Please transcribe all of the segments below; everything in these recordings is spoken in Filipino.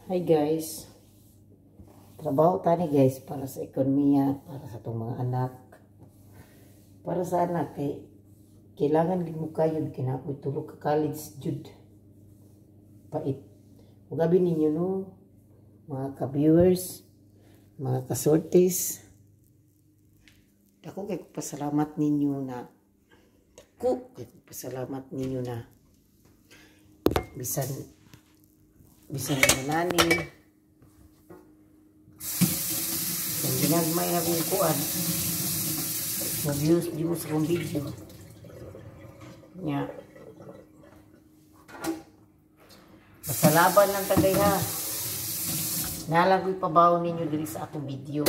Hi guys, trabaho tani guys para sa ekonomiya, para sa itong mga anak. Para sa anak, kailangan din mo kayo, kinapoy tulog ka college jud. Pait. Ugabi ninyo no, mga ka-viewers, mga kasortes. Dako kay pasalamat ninyo na, bisan manani bisan ginagmay na kong kuan mag-views di mo sa kong video nya masalaban lang tagay ha nalagoy pabaw ninyo diri sa akong video.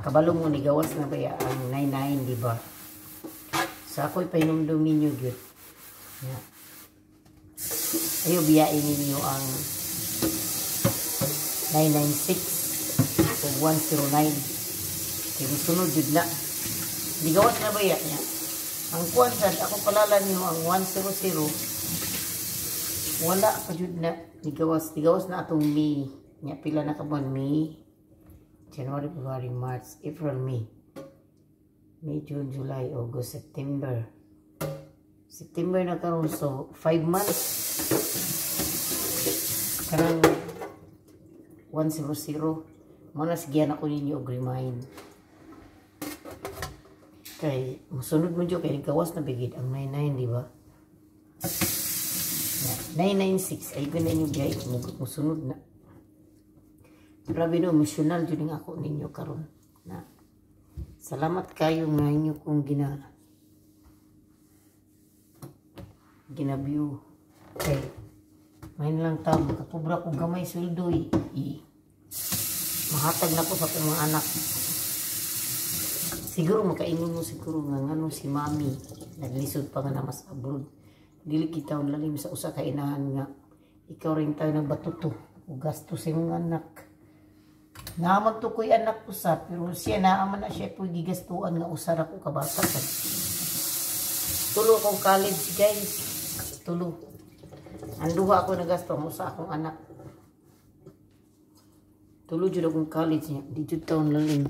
Kabalo mo ni gawas na ba ang 99 di ba? Sa ako'y painumdum ninyo gyud nya ayo biyain ninyo ang 996 o 109 kaya sunod yun na ligawas na baya niya ang kuwansad ako palala niyo ang 100 wala pa yun na ligawas na atong May niya pila na kabuan May, January, February, March, April, May, June, July, August, September na karon, so 5 months karang 100 muna sigyan ako ninyo og remind kay musunod mo dyo kay gawas na bigid ang 99 di ba 996 ay gana ninyo gay musunod na grabe no emotional jud ako ninyo karon na salamat kayo nga inyo kung ginabyo okay main lang ta makatubra ko gamay sweldo mahatag na ko sa akong mga anak siguro makaingon mo siguro nga ngano si mami naglisod pa nga na mas abroad dili kita lalim sa usa ka inahan nga ikaw rin tayo nagbatuto o gasto sa imong anak naman to ko'y anak usa pero siya naaman na siya po gigastuan nga usa ra ko kabata tulo kong college guys tulo ang duha ako nagasto mo sa akong anak tulo jud akong college niya di jud taon lalim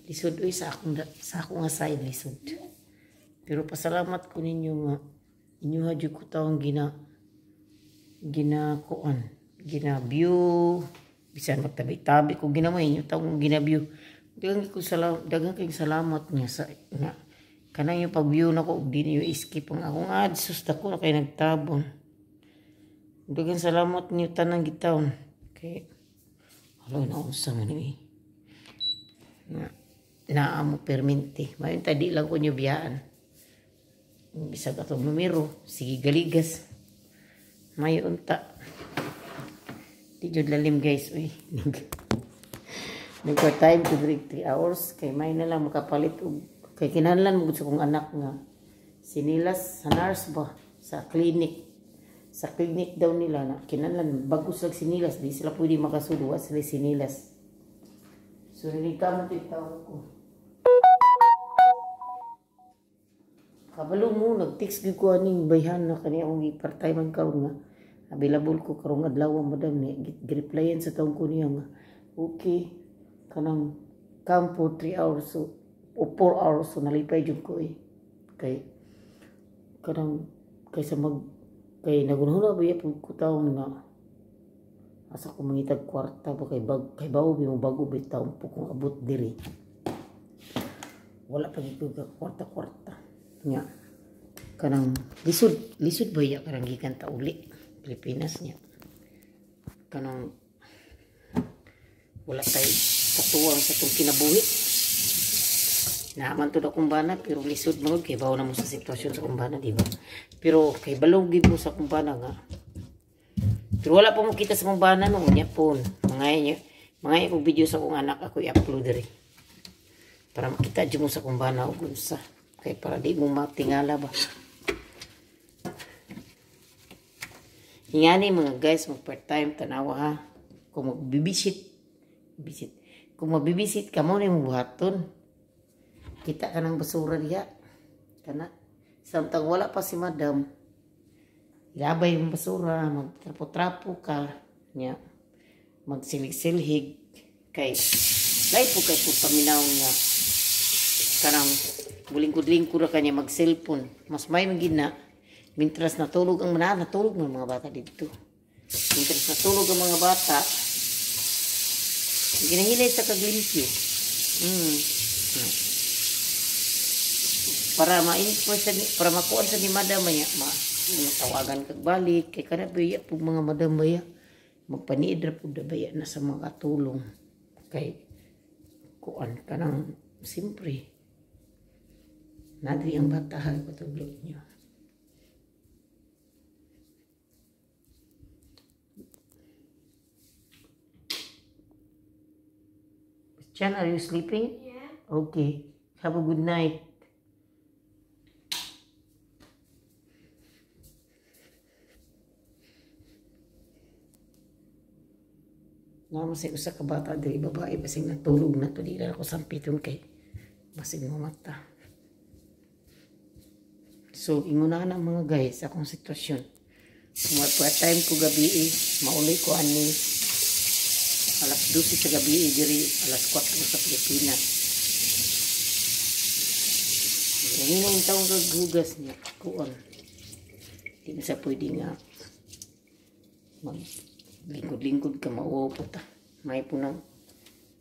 lisod uy sa akong side lisod pero pasalamat ko ninyo nga inyo hadyo ko taong ginaview bisan magtabi-tabi ko ginamay inyo taong ginaview daghang kay salamat niya sa nga kanang yung pag-view na ko di niyo skip ang akong ads dako na kay nagtabon daghang salamat niyo tanang gitaon kay halo na unsa man ni na amo permente mayon tadi lang ko niyo biyaan bisag atong numero sige galigas may unta di jud lalim guys uy nagka time to break 3 hours kay may na lang makapalit og kay kinahanglan mo gusto kong anak nga sinilas sa nurse ba sa clinic daw nila na kinahanglan bagus lang sinilas di sila pwede makasudo sila sinilas so nilika mo titawag ko kabalo mo nag-text gyud ko aning bayhan na kani akong part-time man karon nga available ko karong adlaw madam ni gi-replyan sa taong ko niya nga okay kanang campo 3 hours so o 4 hours so nalipay jud ko kay kanang kaysa kay nagunahuna ba po ko taon nga asa ko mangitag kwarta ba kay bawo bi mo bago bitaw po kung abot diri wala pa gid ko kwarta nya kanang lisod ba ya kanang gikan ta uli Pilipinas nya kanang wala tay katuwang sa tong kinabuhi naman to da kumbana pero lisod mo kay bawo na mo sa sitwasyon sa kumbana di ba pero kay balog gid mo sa kumbana nga pero wala pa mo kita sa kumbana no nya pon mga kong video sa akong anak ako i-upload diri para makita jud mo sa kumbana og unsa kay para di mo matingala ba ingani mga guys mag part time tanawa ha kung magbibisit ka mo ni mo buhaton kita ka ng basura diya kana samtang wala pa si madam ilabay yung basura, magtrapo-trapo ka, nya magsilig-silhig kay lahi po kay po paminaw nga kanang bulingkod-lingkod ra kanya mag-cellphone. Mas may magina mintras natulog ang natulog ng mga bata dito. Mintras natulog ang mga bata, ginahilay sa kaglimpyo. Para makuan sa ni madam ya, tawagan kag balik kay kada baya po mga madam baya magpaniid ra pud baya na sa mga tulong kay kuan kanang simpre nadri ang bata ha patudlo niyo. Chan, are you sleeping? Yeah. Okay. Have a good night. Naman sa usa ka bata diri babae basing natulog na to di na ako sampiton kay basing mamata. So inguna na mga guys akong sitwasyon. Kung part time ko gabi mauli ko ani alas 12 sa gabi diri alas 4 sa Pilipinas. Ngayon yung taong kaghugas niya kuon. Di na sa pwede nga lingkod-lingkod ka maupo ta. May po nang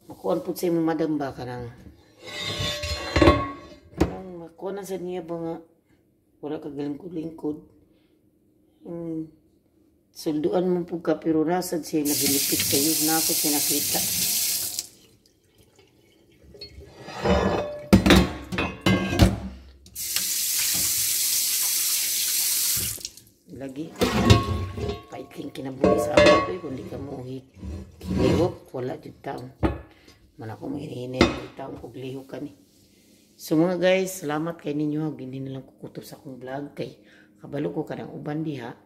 makuan po sa imong madam ba kanang makuan sa niya ba nga wala ka galingkod-lingkod. Sulduan mo po ka pero nasad siya nagilipit kayo na ako siya nakita. Lagi paikling kinabuhi sa ako ito kundi ka mo kilihok wala dyan taon man ako mahirinin yung taon kog lihok ka ni. So mga guys, salamat kay ninyo hindi nilang kukutob sa akong vlog kay kabalo ko kanang uban diha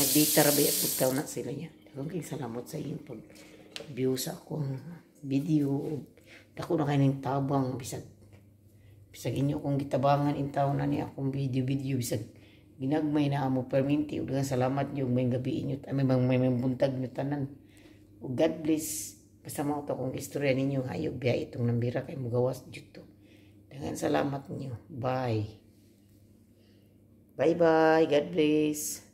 nagdita rabi at pagtaw na sila niya. Dagang kay salamat sa inyong pag view sa akong video dako na kayo ng tabang bisag inyo kung gitabangan intaw na ni akong video bisag ginagmay na amo perminti ug salamat niyo may gabi inyo may buntag niyo tanan ug God bless basta mao to kung istorya ninyo hayog biya itong nambira kay mugawas jud to. Dagan salamat niyo. Bye bye, God bless.